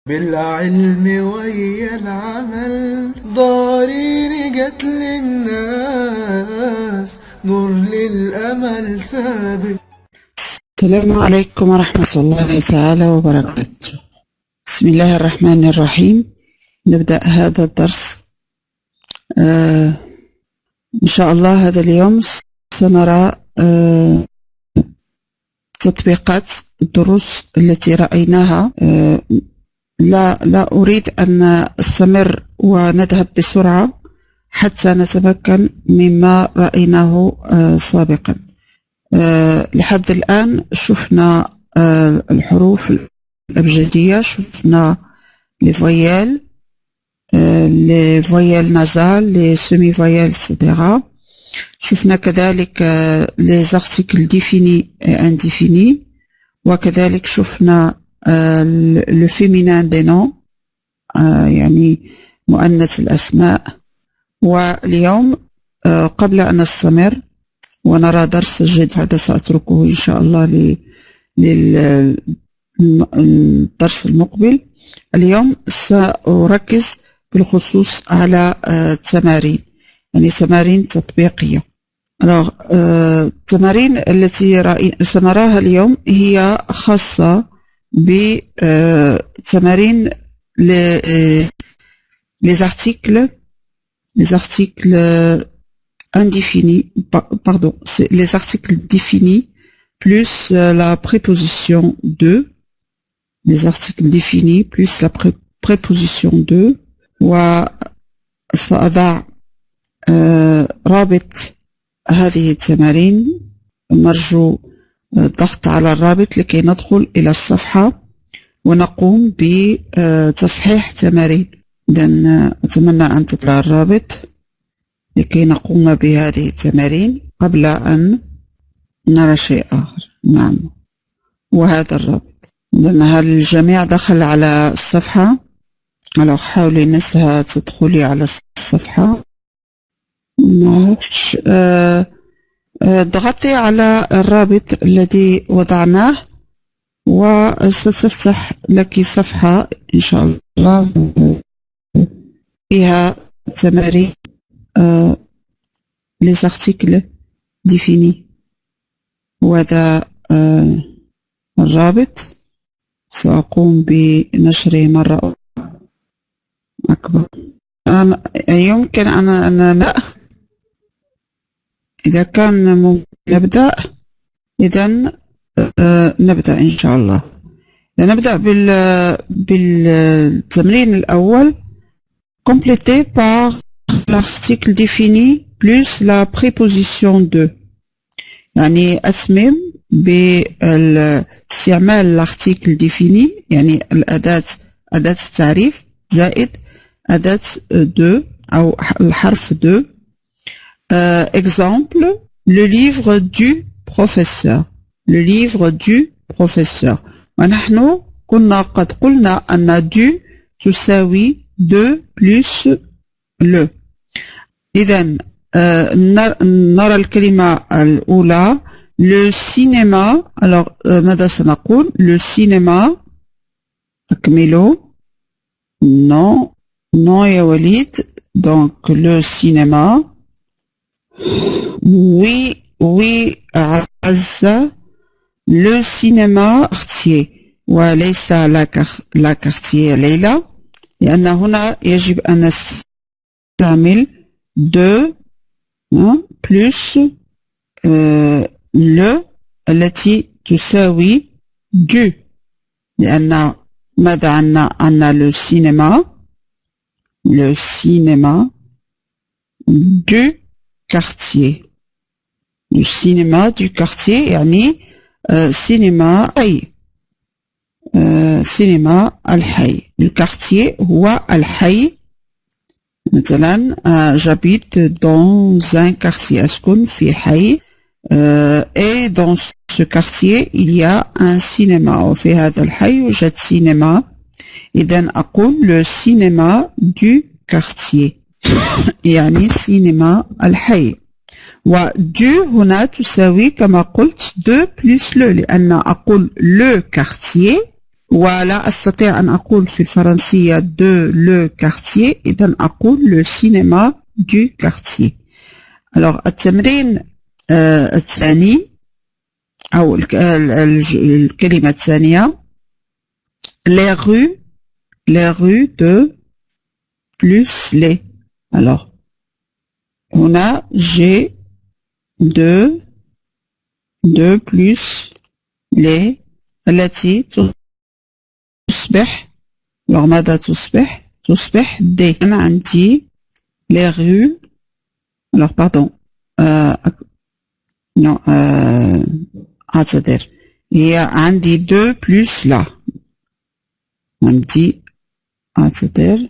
بالعلم ويا العمل ضارين جت للناس نور للأمل سابق. السلام عليكم ورحمة الله تعالى وبركاته. بسم الله الرحمن الرحيم. نبدأ هذا الدرس إن شاء الله. هذا اليوم سنرى تطبيقات الدروس التي رأيناها. لا أريد أن أستمر ونذهب بسرعة حتى نتمكن مما رأيناه سابقا. لحد الآن شفنا الحروف الأبجدية، شفنا les voyelles nasales, les semi-voyelles, etc. شفنا كذلك les articles définis et indéfinis، وكذلك شفنا le féminin des noms، يعني مؤنث الأسماء. واليوم قبل أن نستمر ونرى درس جديد، هذا سأتركه إن شاء الله للدرس المقبل. اليوم سأركز بالخصوص على تمارين، يعني تمارين تطبيقية. التمارين التي سنراها اليوم هي خاصة بتمارين les articles indéfinis, pardon, c'est les articles définis plus la préposition de, les articles définis plus la préposition de. وسأضع رابط هذه التمارين، نرجو الضغط على الرابط لكي ندخل إلى الصفحة ونقوم بتصحيح تمارين. إذن أتمنى أن تطلع الرابط لكي نقوم بهذه التمارين قبل أن نرى شيء آخر. نعم، وهذا الرابط. لأن هل الجميع دخل على الصفحة؟ لو حاولي نسها تدخلي على الصفحة. ضغطي على الرابط الذي وضعناه وستفتح لك صفحة إن شاء الله فيها تمارين les articles définis. وهذا الرابط سأقوم بنشره مرة أكبر. يمكن أن لا، إذا كان ممكن نبدأ، إذن نبدأ إن شاء الله. نبدأ بالتمرين الأول. complété par l'article défini plus la préposition de، يعني أتمم باستعمال الارتيكل défini، يعني أداة التعريف زائد أداة de أو الحرف de. exemple le livre du professeur، le livre du professeur. ونحن كنا قد قلنا أن du تساوي de plus le. إذن نرى الكلمة الأولى le cinéma. alors ماذا سنقول؟ le cinéma. أكملوا. non يا وليد. donc le cinéma. oui عزة. le cinéma quartier، وليس لا quartier ليلى، لأن هنا يجب أن نستعمل de plus le التي تساوي du، لأن ماذا عنا le cinéma du quartier. le cinéma du quartier يعني سينما حي، سينما الحي. الكارتيه هو الحي. مثلا j'habite dans un quartier، أسكن في حي، et dans ce quartier il y a un cinéma، وفي هذا الحي يوجد سينما. إذن أقول le cinéma du quartier يعني سينما الحي. ودو هنا تساوي كما قلت دو بلس لو، لأن أقول لو كارتييه ولا أستطيع أن أقول في الفرنسية de le quartier، إذن أقول le cinéma du quartier. alors التمرين الثاني أو الكلمة الثانية les rues de plus les. alors هنا j'ai de plus les التي تصبح. alors ماذا تصبح des. أنا عندي les rues. alors pardon non أعتذر، هي عندي de plus là. عندي أعتذر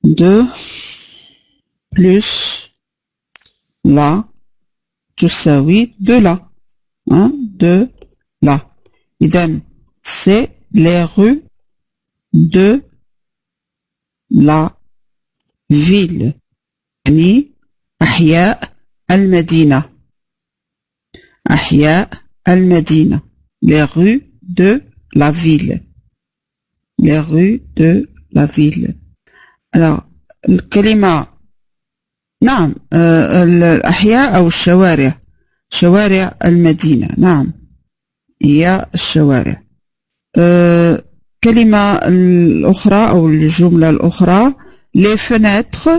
de plus là تساوي de là de là. إذن c'est les rues de la ville، يعني أحياء المدينة. les rues de la ville. les rues de la ville. alors الكلمة نعم الأحياء أو الشوارع، شوارع المدينة، نعم هي الشوارع. كلمة الأخرى أو الجملة الأخرى les fenêtres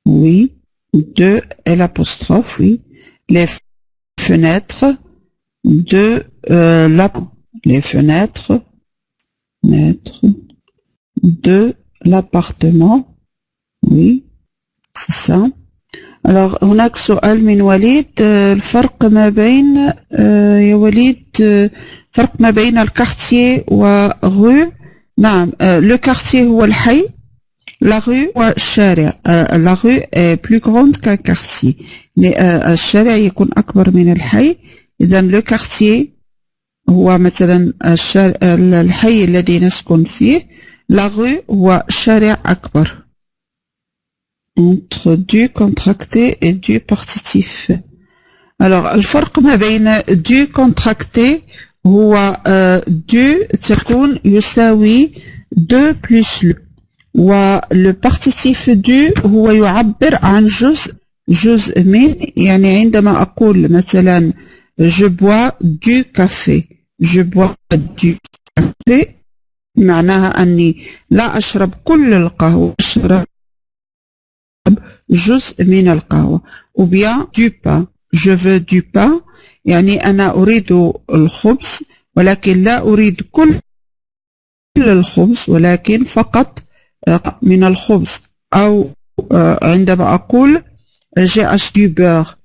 oui de l'apostrophe oui les fenêtres de de l'appartement oui c'est ça. alors هناك سؤال من وليد، الفرق ما بين يا وليد فرق ما بين الكارتيه وغو. نعم لو كارتيه هو الحي، la rue والشارع. la rue est plus grande qu'un quartier، الشارع يكون أكبر من الحي. إذن le quartier هو مثلا الحي الذي نسكن فيه، la rue هو شارع أكبر. entre du contracté et du partitif. alors الفرق ما بين du contracté هو du تكون يساوي de plus le، واللو بارتيتيف دو هو يعبر عن جزء من. يعني عندما أقول مثلا je bois du café معناها أني لا أشرب كل القهوة، أشرب جزء من القهوة. ou bien du pain je veux du pain يعني أنا أريد الخبز ولكن لا أريد كل الخبز ولكن فقط من الخبز. أو عندما أقول j'ai acheté du beurre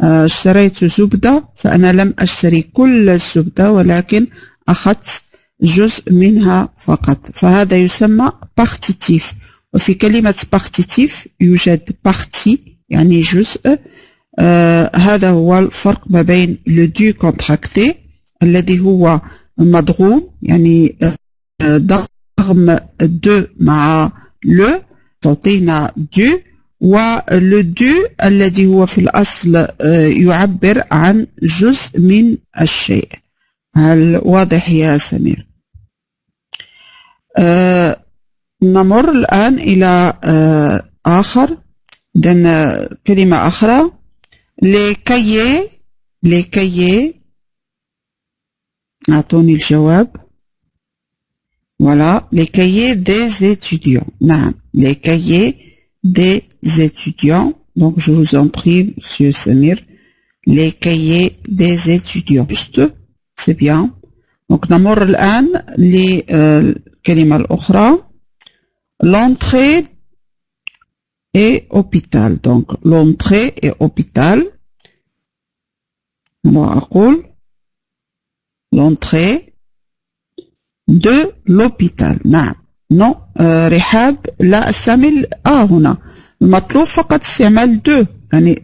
اشتريت زبدة، فأنا لم أشتري كل الزبدة ولكن أخذت جزء منها فقط، فهذا يسمى partitif. وفي كلمة partitif يوجد partie يعني جزء. هذا هو الفرق ما بين le du contracté الذي هو مضغوم، يعني ضغم دو مع لو تعطينا دو، ولو دو الذي هو في الأصل يعبر عن جزء من الشيء. هل واضح يا سمير؟ نمر الآن إلى آخر، كلمة أخرى les cahiers أعطوني الجواب. voilà les cahiers des étudiants. نعم les cahiers des étudiants. donc je vous en prie monsieur Samir, les cahiers des étudiants juste c'est bien. donc نمر الآن للكلمة الأخرى l'entrée et hôpital. donc l'entrée et hôpital. alors أقول l'entrée de l'hôpital. نعم non رحاب لا أستعمل هنا، المطلوب فقط استعمال de يعني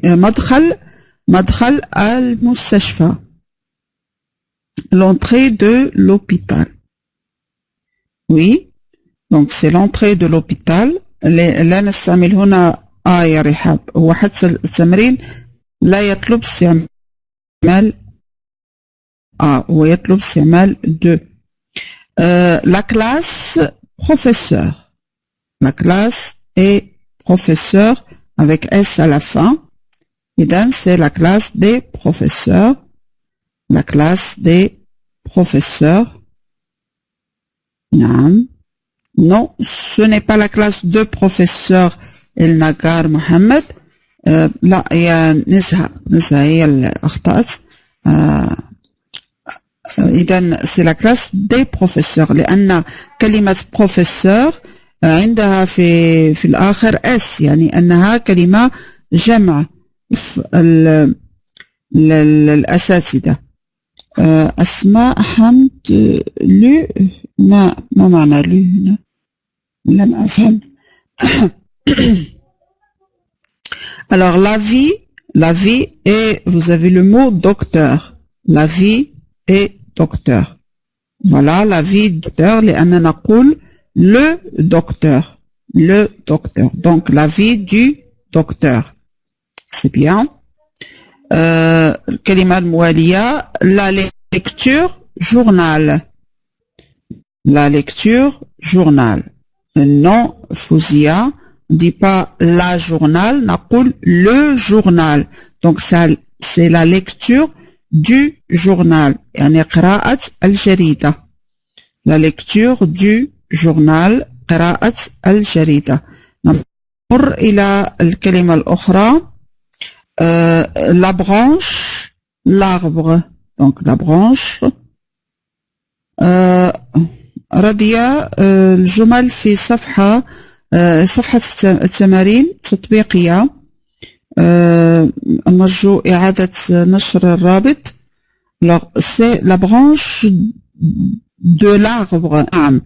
مدخل المستشفى. l'entrée de l'hôpital oui donc c'est l'entrée de l'hôpital. لا نستعمل هنا يا رحاب، هو حتى التمرين لا يطلب استعمال A ويطلب استعمال de. La classe professeur. La classe est professeur avec S à la fin. Et donc, c'est la classe des professeurs. La classe des professeurs. Non, ce n'est pas la classe de professeur El Nagar Mohamed. لا هي نزهة هي اللي أخطأت. إذن c'est la classe des professeurs لأن كلمة professeur عندها في الآخر S يعني أنها كلمة جمع الأساتذة. أسماء حمد لو ما معنى لو هنا لم أفهم. Alors la vie et vous avez le mot docteur. La vie est docteur. Voilà la vie docteur لأننا نقول le docteur. Le docteur. Donc la vie du docteur. C'est bien. الكلمة الموالية la lecture journal. La lecture journal. Non Fouzia. On ne dit pas la journal, نقول le journal. Donc ça c'est la lecture du journal. يعني قراءة الجريدة. La lecture du journal قراءة الجريدة. نمر إلى الكلمة الأخرى. La branche, l'arbre. Donc la branche. رضيا الجمل في صفحة التمارين التطبيقية. نرجو إعادة نشر الرابط. C'est la branche de l'arbre. نعم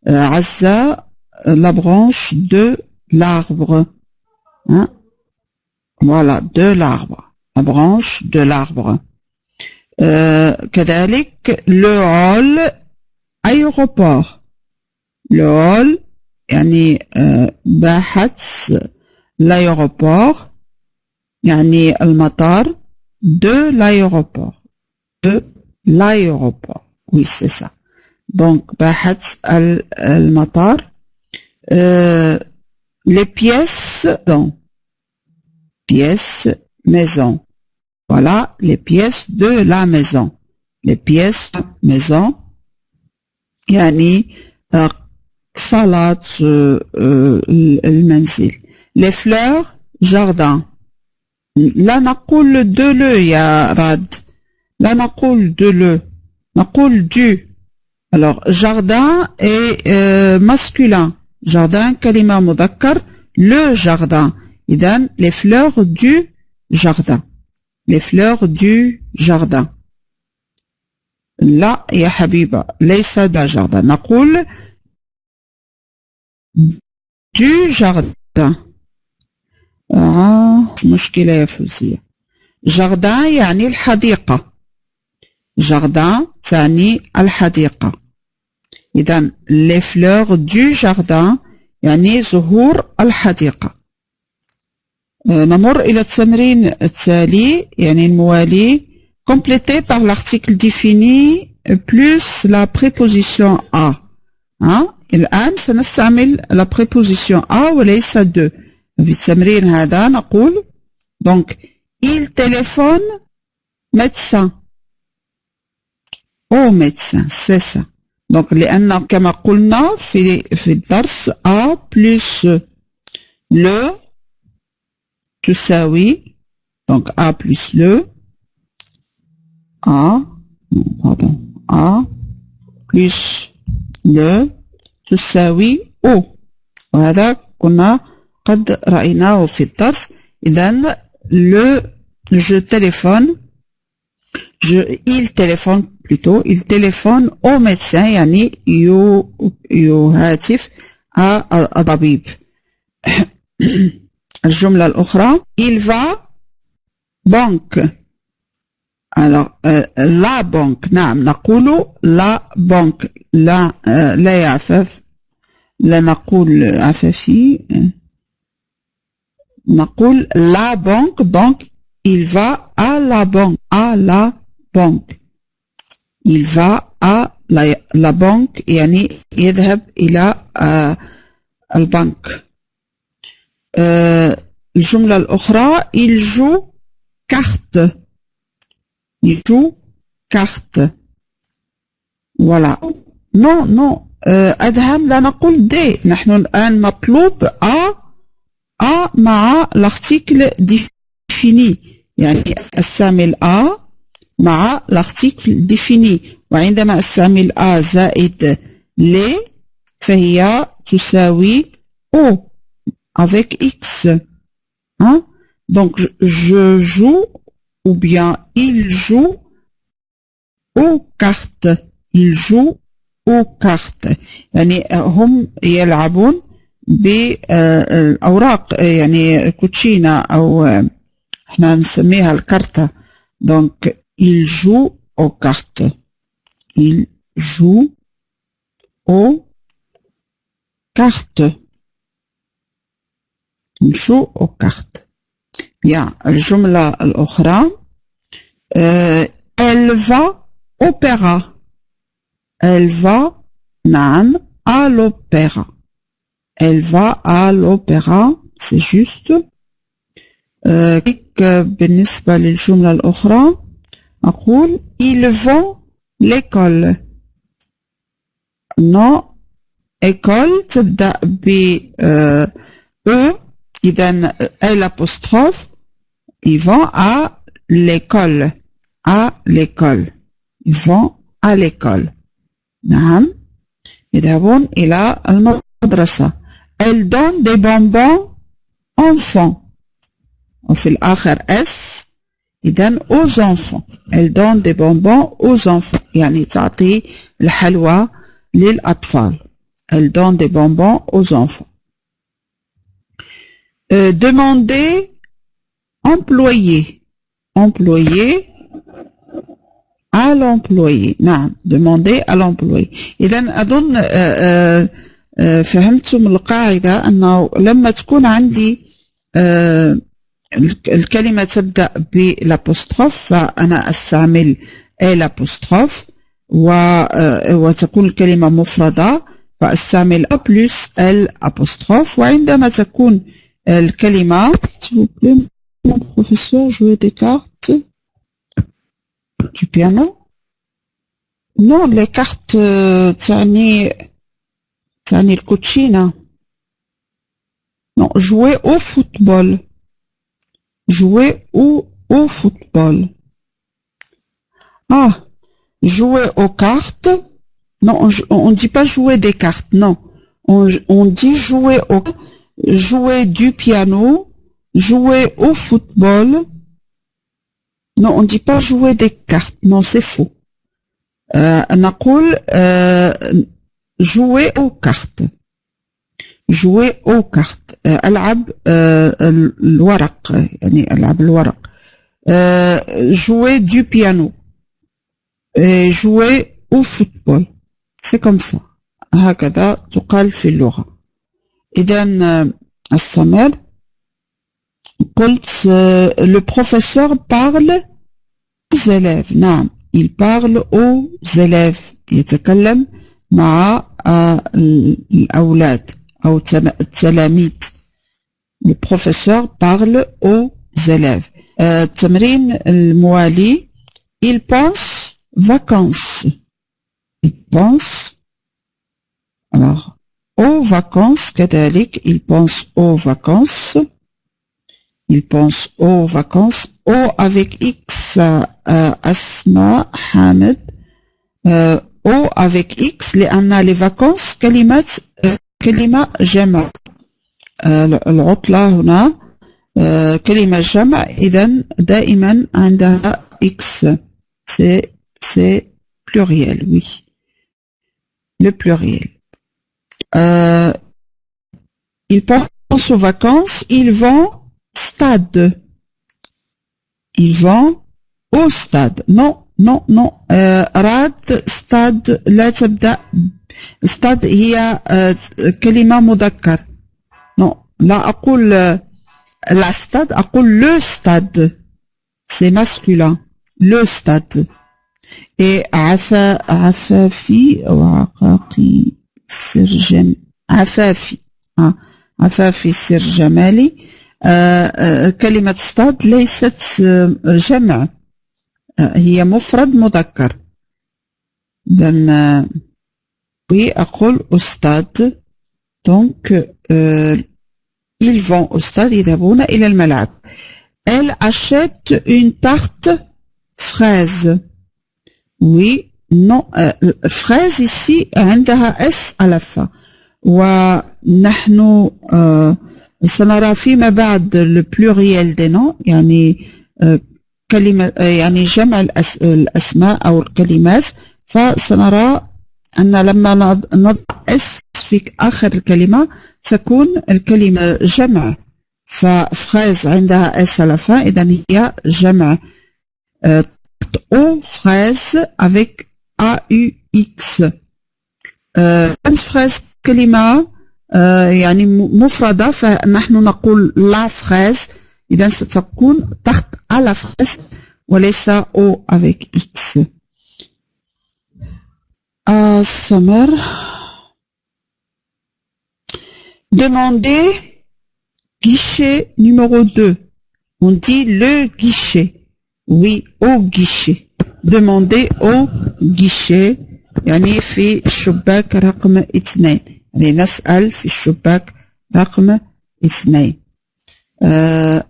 عزة la branche de l'arbre. Voilà, de l'arbre. La branche de l'arbre. كذلك le hall aéroport. Le hall يعني باحة l'aéroport يعني المطار de l'aéroport. De l'aéroport. Oui, c'est ça. Donc باحة المطار. Les pièces donc pièces maison. Voilà les pièces de la maison. Les pièces maison يعني صالات المنزل. Les fleurs jardin. لا نقول de le يا راد. لا نقول de le. نقول du. Alors jardin est masculin. Jardin كلمة مذكر. Le jardin. إذن les fleurs du jardin. Les fleurs du jardin. لا يا حبيبة ليس du jardin. نقول du jardin. مشكلة يا فوزية. jardin يعني الحديقة. jardin تعني الحديقة. إذن les fleurs du jardin يعني زهور الحديقة. نمر إلى التمرين التالي يعني الموالي. complété par l'article défini plus la préposition à. الآن سنستعمل la préposition à وليس de. في التمرين هذا نقول donc il téléphone médecin. au médecin c'est ça. donc لأن كما قلنا في الدرس a plus le تساوي donc a plus le a pardon a plus le تساوي o. وهذا كنا قد رأيناه في الدرس. إذن je téléphone il téléphone plutôt il téléphone au médecin يعني يهاتف الطبيب. الجملة الأخرى il va banque. alors la banque نعم نقول la banque لا يعفف لا نقول عفافي نقول la banque donc il va à la banque. il va à la banque يعني يذهب إلى البنك. الجملة الأخرى il joue carte. Il joue carte. Voilà. Non. أدهم لا نقول دي. نحن الآن مطلوب A مع l'article défini. يعني استعمل A مع l'article défini. وعندما استعمل A زائد les فهي تساوي O avec X. Hein? Donc je joue ou bien il joue aux cartes. Il joue aux cartes. يعني هم يلعبون بالأوراق يعني الكوتشينة أو احنا نسميها الكارتة. Donc il joue aux cartes. Il joue aux cartes. Il joue aux cartes. Bien, الجملة الأخرى elle va opéra. Elle va نعم à l'opéra. Elle va à l'opéra. C'est juste. بالنسبة للجملة الأخرى أقول ils vont l'école. non école تبدأ ب E إذن l'apostrophe. Ils vont à l'école. À l'école. Ils vont à l'école. نعم يذهبون إلى المدرسة. Elle donne des bonbons enfants. وفي الآخر S إذن aux enfants. Elle donne des bonbons aux enfants يعني تعطي الحلوى للأطفال. Elle donne des bonbons aux enfants. Demander employé. Employé à l'employé. نعم demander à l'employé. إذن أظن فهمتم القاعدة أنه لما تكون عندي الكلمة تبدأ بالأبوستروف فأنا أستعمل الأبوستروف وتكون الكلمة مفردة فأستعمل A plus الأبوستروف. وعندما تكون الكلمة s'il vous plaît mon professeur jouer des cartes du piano. non les cartes تعني الكوتشينة. non jouer au football. Jouer au football. Ah, jouer aux cartes. Non, on ne dit pas jouer des cartes, non. On dit jouer du piano, jouer au football. Non, on ne dit pas jouer des cartes. Non, c'est faux. نقول jouer aux cartes. jouer aux cartes. ألعب الورق يعني ألعب الورق. jouer du piano. jouer au football. c'est comme ça. هكذا تقال في اللغة. إذن أستمر. قلت le professeur parle aux élèves. نعم il parle aux élèves. يتكلم مع الأولاد أو التلاميذ. le professeur parle aux élèves. التمرين الموالي il pense vacances. il pense alors aux vacances كذلك il pense aux vacances. il pense aux vacances. au avec X أسماء حامد. au avec X لأن les vacances كلمة جمع. العطلة هنا كلمة جمع إذن دائما عندها X. c'est pluriel, oui. le pluriel. Ils pensent aux vacances. Ils vont stade. ils vont au stade. non راد stade لا تبدأ. stade هي كلمة مذكر. non لا أقول la stade أقول le stade. c'est masculin. le stade. et عفافي أو عقاقي سرجم عفافي عفافي سرجمالي. كلمة استاد ليست جمع، هي مفرد مذكر. إذن أقول أستاد. donc ils vont au stade، يذهبون إلى الملعب. elle achète une tarte fraise. oui non fraise ici عندها s à la fin، ونحن سنرى فيما بعد le pluriel des noms، يعني كلمة يعني جمع الأسماء أو الكلمات. فسنرى أن لما نضع اس في آخر الكلمة تكون الكلمة جمع، ففراز عندها اس à la fin، إذن هي جمع. au fraise avec AUX. fraise كلمة يعني مفردة، فنحن نقول لا fraise، إذن ستكون تحت à la fraise وليس au avec X. Summer. Demandez guichet numéro 2. On dit le guichet. Oui, au guichet. Demandez au guichet. يعني في الشباك رقم 2. يعني نسأل في الشباك رقم 2.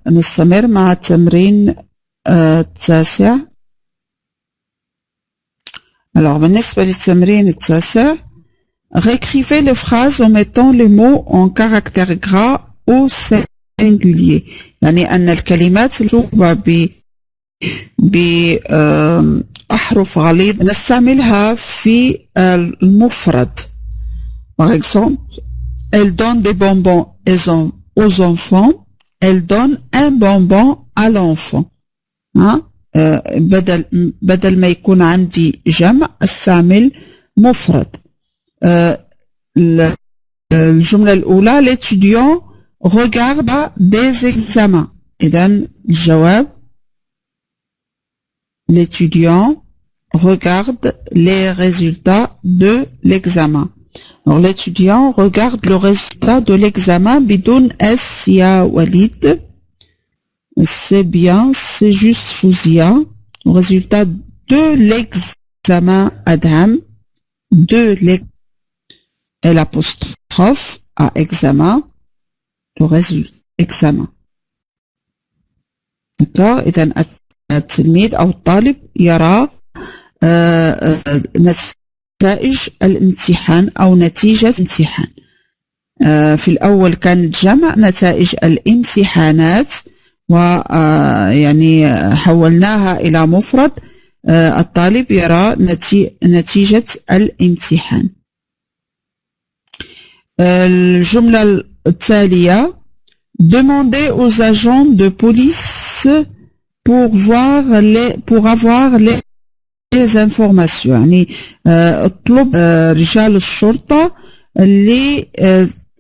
نستمر مع التمرين التاسع. Alors, بالنسبة للتمرين التاسع، réécrivez les phrases en mettant les mots en caractère gras au singulier. يعني أن الكلمات المكتوبة بأحرف غليظ نستعملها في المفرد. Par exemple, elle donne des bonbons aux enfants. Elle donne un bonbon à l'enfant. بدل ما يكون عندي جمع استعمل مفرد. الجملة الأولى l'étudiant regarde des examens. إذن الجواب l'étudiant regarde les résultats de l'examen. Alors l'étudiant regarde le résultat de l'examen بدون S يا وليد. C'est bien, c'est juste Fouzia. Le résultat de l'examen Adam, de l'apostrophe à examen, le résultat examen. D'accord. إذن التلميذ أو الطالب يرى نتائج الامتحان أو نتيجة الامتحان. في الأول كانت جمع نتائج الامتحانات، ويعني حولناها إلى مفرد. الطالب يرى نتيجة الامتحان. الجملة التالية demandez aux agents de police pour avoir les informations. يعني اطلب رجال الشرطة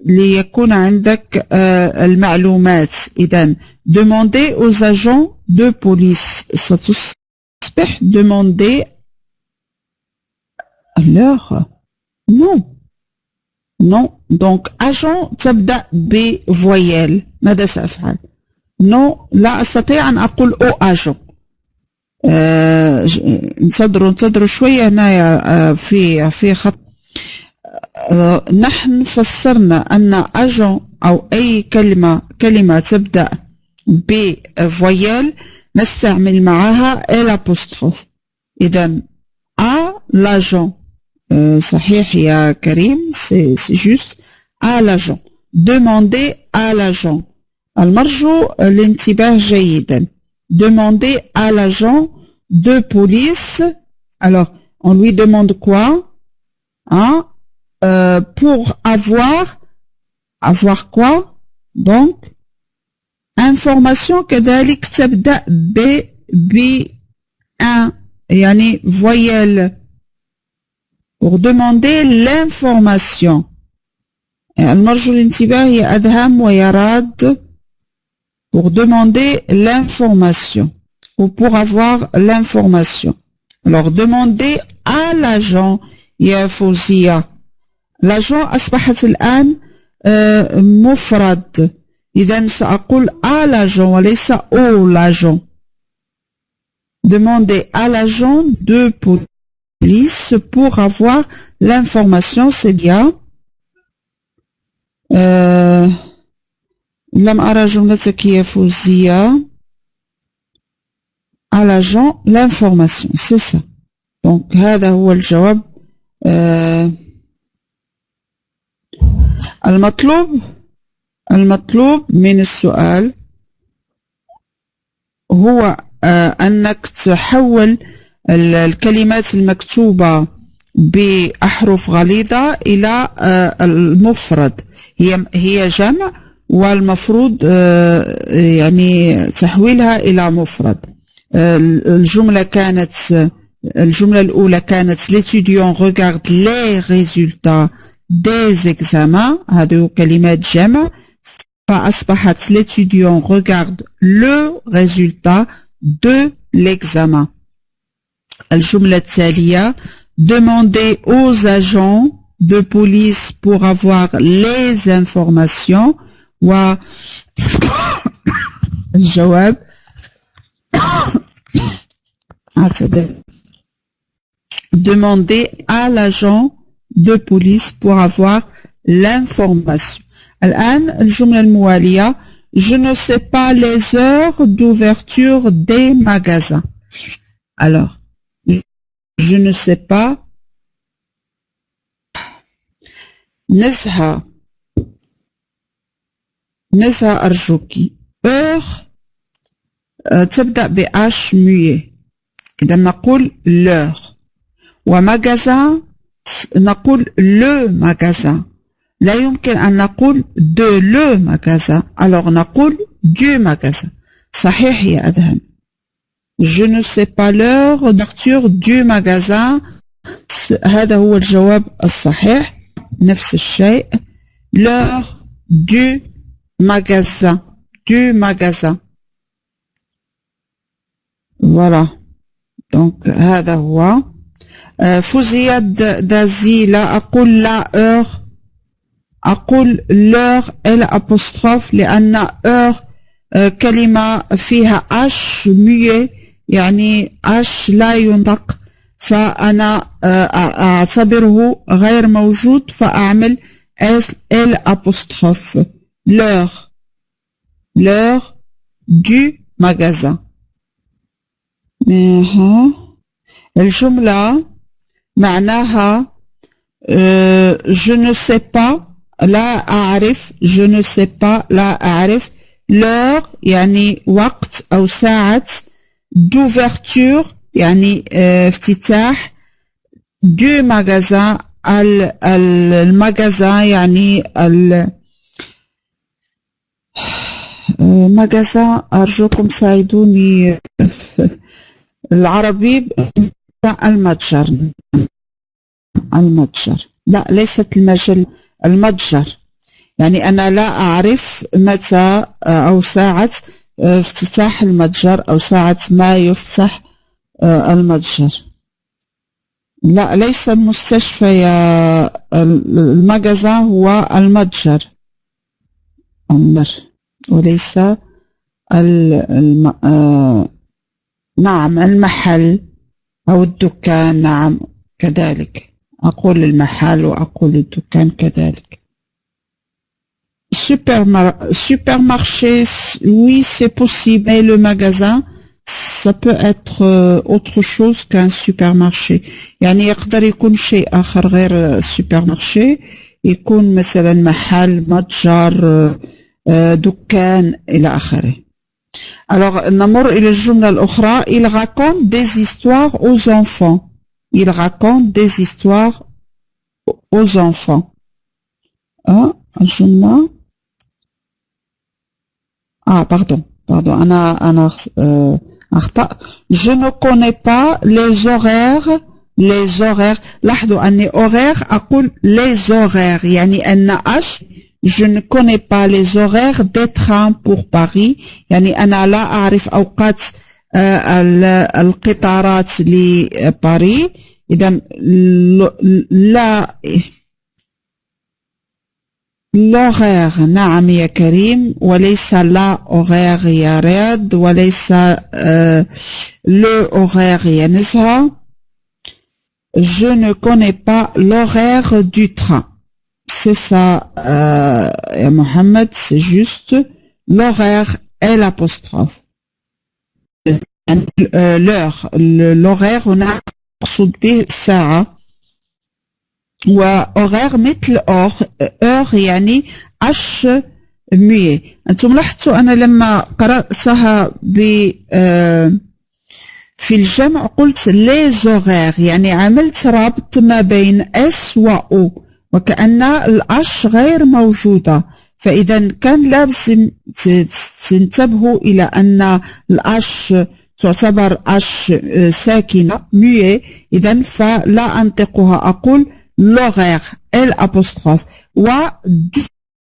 ليكون عندك المعلومات. إذن demandez aux agents de police ستصبح demander alors non donc agent تبدأ بفويل. ماذا سأفعل؟ لا أستطيع أن أقول au agent. انتظروا شوية هنا في خط. نحن فسرنا أن agent أو أي كلمة تبدأ بفويل نستعمل معها الأبوستروف. إذن à l'agent. صحيح يا كريم، c'est juste à l'agent. Demandez à l'agent. المرجو الانتباه جيدا. Demandez à l'agent de police. Alors, on lui demande quoi? Pour avoir quoi? Donc, information كذلك تبدأ un يعني voyelle. Pour demander l'information. المرجو الانتباه هي أدهم ويراد. Pour demander l'information ou pour avoir l'information. Alors, demandez à l'agent يا فوزية. L'agent أصبحت الآن مفرد. إذن سأقول à l'agent وليس au l'agent. Demandez à l'agent de police pour avoir l'information. C'est bien. لم أرى جملتك يا فوزية. À l'agent l'information. C'est ça. Donc هذا هو الجواب. المطلوب من السؤال هو أنك تحول الكلمات المكتوبة بأحرف غليظة إلى المفرد. هي جمع والمفروض يعني تحويلها إلى مفرد. الجملة الأولى كانت l'étudiant regarde les résultats des examens. هذه كلمات جمع. فأصبحت l'étudiant regarde le résultat de l'examen. الجملة التالية demandez aux agents de police pour avoir les informations. والجواب demandez à l'agent de police pour avoir l'information. الآن الجملة الموالية je ne sais pas les heures d'ouverture des magasins. Alors je ne sais pas. نزهة أرجوكي. heure تبدأ ب H muet. إذا نقول l'heure. ومغازان نقول le magasin. لا يمكن أن نقول de le magasin. alors نقول du magasin. صحيح يا أذهان. je ne sais pas l'heure d'ouverture du magasin. هذا هو الجواب الصحيح. نفس الشيء. l'heure du magasin. voilà. donc هذا هو. فوزية دازي لا أقول لا heure. أقول l'heure الأبوستروف لأن heure كلمة فيها H muet يعني H لا ينطق فأنا أعتبره غير موجود فأعمل الأبوستروف. l'heure du magasin. الجملة معناها je ne sais pas لا أعرف. je ne sais pas لا أعرف. l'heure يعني وقت أو ساعة. d'ouverture يعني افتتاح. du magasin المغازان يعني المغازان. أرجوكم ساعدوني العربي. المتجر. لا ليست المتجر. يعني أنا لا أعرف متى أو ساعة افتتاح المتجر أو ساعة ما يفتح المتجر. لا ليس المستشفى يا المغازان هو المتجر وليس نعم المحل أو الدكان. نعم كذلك أقول المحل وأقول الدكان كذلك. supermarché oui c'est possible mais le magasin ça peut être autre chose qu'un supermarché. يعني يقدر يكون شيء آخر غير السوبرمارشي. يكون مثلا محل متجر دكان إلى آخره. alors نمر إلى الجملة الأخرى. il raconte des histoires aux enfants. il raconte des histoires aux enfants. الجملة pardon أنا أخطأ. je ne connais pas les horaires. لاحظوا أني horaire أقول les horaires يعني أن je ne connais pas les horaires des trains pour Paris. يعني أنا لا أعرف أوقات القطارات لباريس. إذا لا l'horaire نعم يا كريم، وليس لا horaire يا رياض، وليس le horaire يا نزهة. Je ne connais pas l'horaire du train. C'est ça, Mohamed, c'est juste l'horaire et l'apostrophe. L'heure, l'horaire, on a مقصود به ساعة، وhoraire مثل heure يعني عش مية. أنتم لاحظتوا أنا لما قرأتها في الجمع قلت les horaires، يعني عملت رابط ما بين S و O، وكأن الأش غير موجودة. فإذا كان لازم تنتبهوا إلى أن الأش تعتبر أش ساكنة مية. إذا فلا أنطقها، أقول l'horaire الأبوستروف و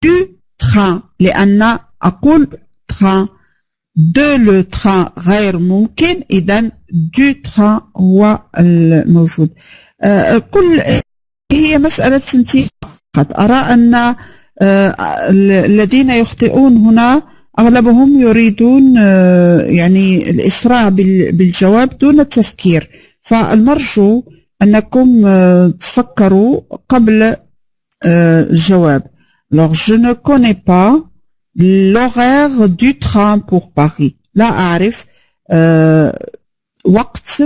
du train، لأن أقول train de le train غير ممكن. إذا du train هو الموجود. كل هي مسألة تنتيق فقط. أرى أن الذين يخطئون هنا أغلبهم يريدون يعني الإسراع بالجواب دون التفكير، فالمرجو أنكم تفكروا قبل الجواب. Alors je ne connais pas l'horaire du train pour Paris. لا أعرف وقت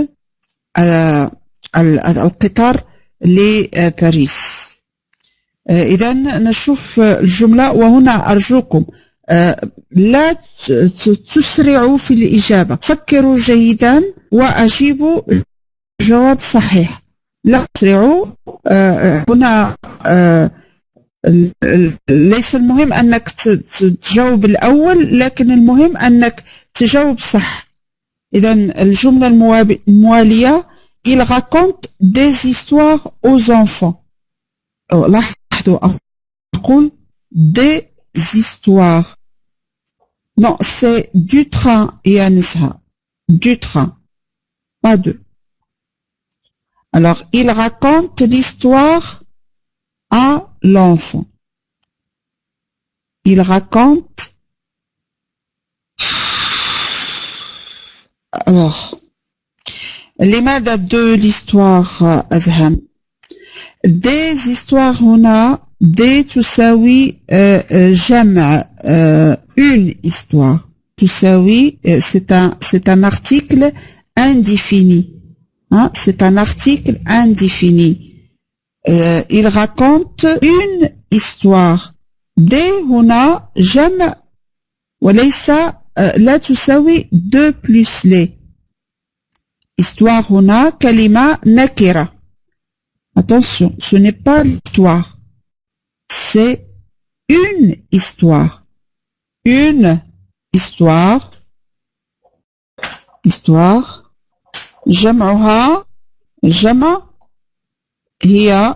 القطار لباريس. إذا نشوف الجملة، وهنا أرجوكم لا تسرعوا في الإجابة، فكروا جيدا وأجيبوا جواب صحيح. لا تسرعوا. هنا ليس المهم أنك تجاوب الأول، لكن المهم أنك تجاوب صح. إذا الجملة الموالية il raconte des histoires aux enfants. لاحظوا أقول des histoires. Non, c'est du train يا نسها. Du train, pas de. Alors, il raconte l'histoire à l'enfant. Il raconte. Alors, لماذا de l'histoire أذهب؟ des histoires هنا des تساوي جمع une histoire تساوي c'est un article indéfini. Hein, c'est un article indéfini. Il raconte une histoire. des هنا جمع وليس لا تساوي deux plus les. histoire هنا كلمة نكرة. Attention, ce n'est pas l'histoire, c'est une histoire. Une histoire. Histoire. جمعها جمع هي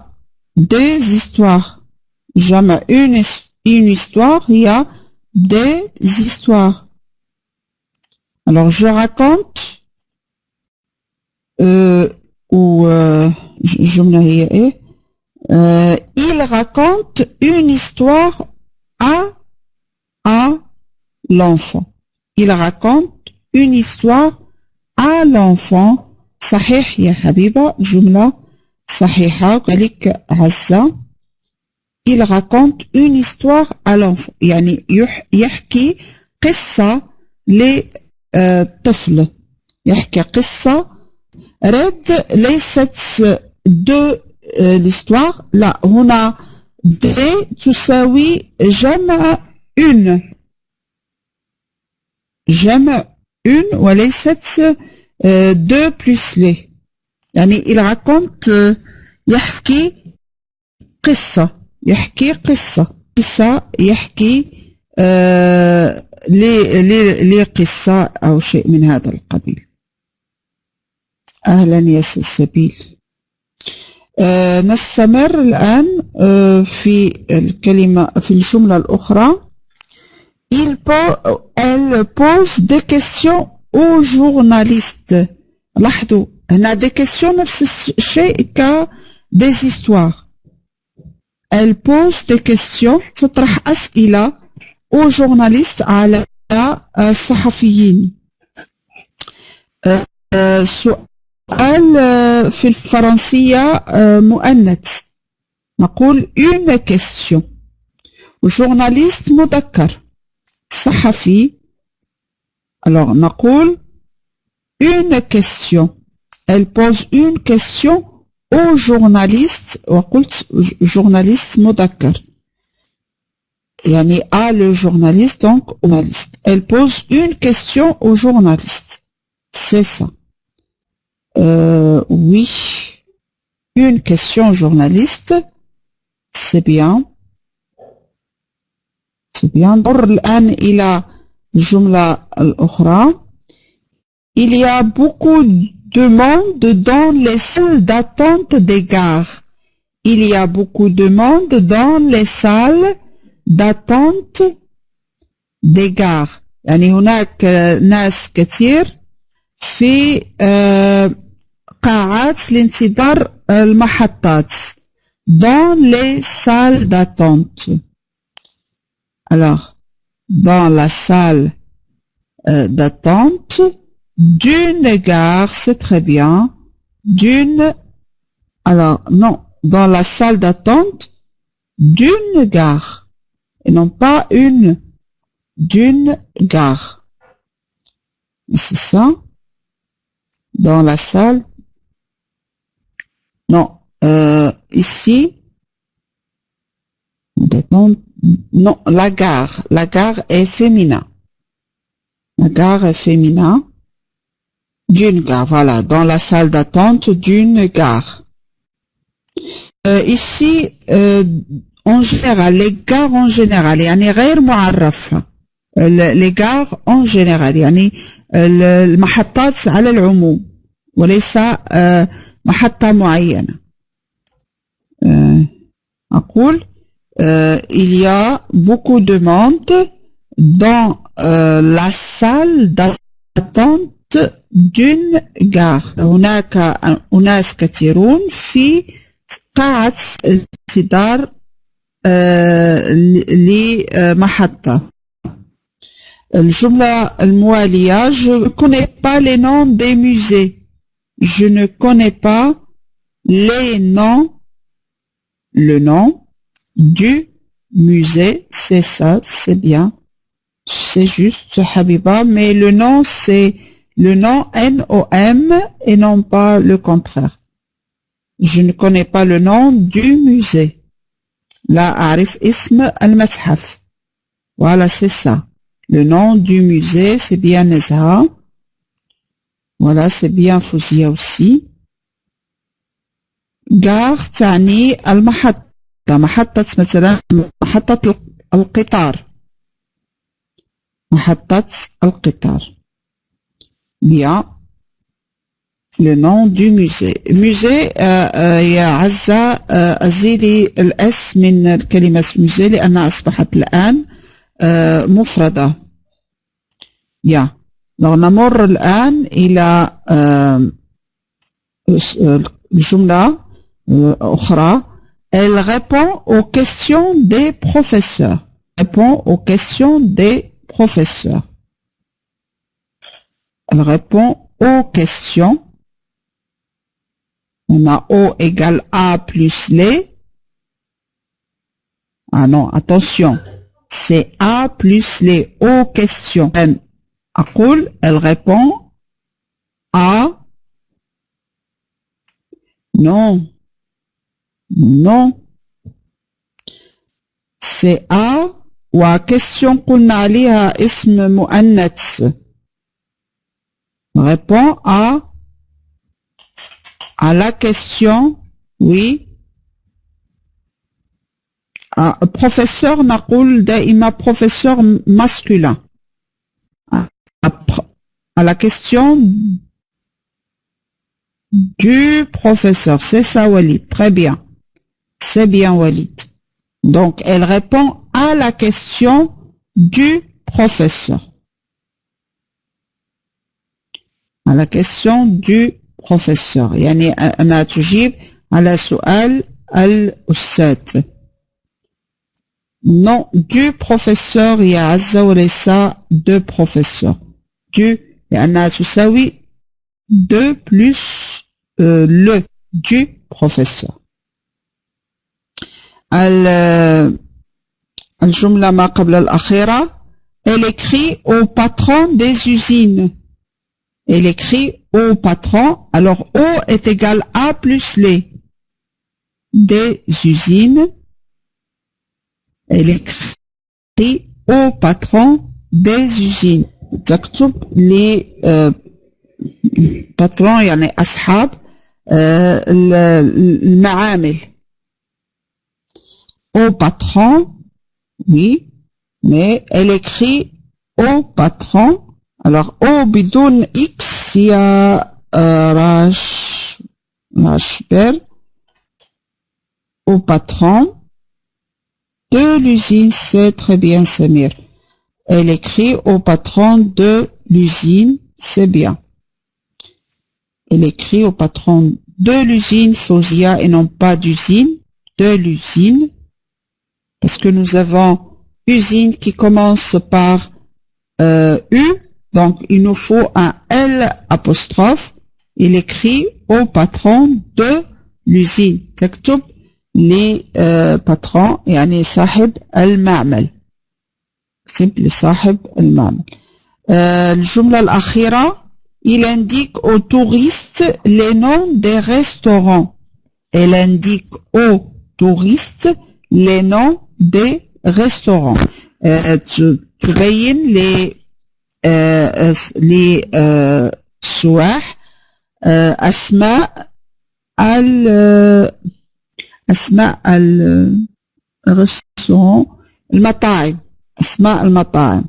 des histoires. جمع une histoire هي des histoires. Alors je raconte الجملة هي ايه؟ il raconte une histoire à l'enfant. Il raconte une histoire à l'enfant. صحيح يا حبيبة، جملة صحيحة. كذلك عزة il raconte une histoire à l'enfant، يعني يحكي قصة للطفل، يحكي قصة. رد ليست de l'histoire، لا هنا de تساوي جمع une، جمع une وليست de plus les. يعني il raconte يحكي قصة، يحكي قصة يحكي لقصة أو شيء من هذا القبيل. أهلا يا سلسبيل. نستمر الآن في الكلمة في الجملة الأخرى. Elle pose des questions aux journalistes. لاحظوا هنا des questions نفس الشيء ك des histoires. Elle pose des questions تطرح أسئلة aux journalistes على الصحفيين. سؤال في الفرنسية مؤنث نقول une question. journaliste مذكر صحفي alors نقول une question. Elle pose une question au journaliste وقلت journaliste مذكر يعني à le journaliste donc journaliste. Elle pose une question au journaliste. C'est ça. Oui. Une question au journaliste. C'est bien. C'est bien. نمر الآن إلى الجملة الأخرى. Il y a beaucoup de monde dans les salles d'attente des gares. Il y a beaucoup de monde dans les salles d'attente des gares. يعني هناك ناس كثير في قاعات الانتظار المحطات. Dans les salles d'attente. Alors, dans la salle d'attente d'une gare, c'est très bien. D'une, alors non, dans la salle d'attente d'une gare et non pas d'une gare. C'est ça. Dans la salle. Non, ici. Non, la gare est féminin. La gare est féminin. D'une gare, voilà, dans la salle d'attente d'une gare. Ici, en général, les gares en général, يعني غير معرفة. les gares en général, يعني المحطات على العموم وليس محطة معينة. أقول il y a beaucoup de monde dans la salle d'attente d'une gare. هناك أناس كثيرون في قاعة الانتظار لمحطة. الجملة الموالية. Je ne connais pas les noms des musées. Je ne connais pas les noms, le nom du musée. C'est ça, c'est bien. C'est juste, Habiba, mais le nom, c'est le nom N-O-M et non pas le contraire. Je ne connais pas le nom du musée. لا أعرف اسم المتحف. Voilà, c'est ça. Le nom du musée, c'est bien Nezha. Voilà, c'est bien Fouzia aussi. Gare تعني المحطة. محطة مثلا محطة القطار. محطة القطار. Bien. Le nom du musée. musée يا عزة أزيلي الأس من كلمة musée لأنها أصبحت الآن مفردة. Bien. نمر الآن إلى الجملة أخرى. Elle répond aux questions des professeurs. Répond aux questions des professeurs. Elle répond aux questions. On a O égale A plus les. Ah non, attention. C'est A plus les aux questions. Elle répond à. Non. Non. C'est à ou à question قلنا عليها اسم مؤنث. Répond à la question, oui. Professeur نقول دائما professeur masculin. À la question du professeur. C'est ça, Walid. Très bien. C'est bien, Walid. Donc, elle répond à la question du professeur. à la question du professeur. يعني أنا تجيب على سؤال الأستاذ. Non du professeur يا عزة وليس de professeur. Du لأنها تساوي de plus le du professeur. الجملة ما قبل الأخيرة. Elle écrit au patron des usines. Elle écrit au patron. Alors, O est égal à plus les des usines. Elle écrit au patron des usines. تكتب لي patron يعني أصحاب المعامل. Au patron, oui, mais elle écrit au patron. Alors, au bidon X, il y a Rashber, au patron de l'usine, c'est très bien, Samir. Elle écrit au patron de l'usine, c'est bien. Elle écrit au patron de l'usine, Fawzia, et non pas d'usine, de l'usine, parce que nous avons usine qui commence par U, donc il nous faut un L apostrophe. Il écrit au patron de l'usine. تكتب les patrons يعني صاحب المعمل. اكتب لصاحب المعمل. الجملة الأخيرة. Il indique aux touristes les noms des restaurants. Elle indique aux touristes les noms des restaurants. تبين للسواح أسماء الرestaurant المطاعم. أسماء المطاعم.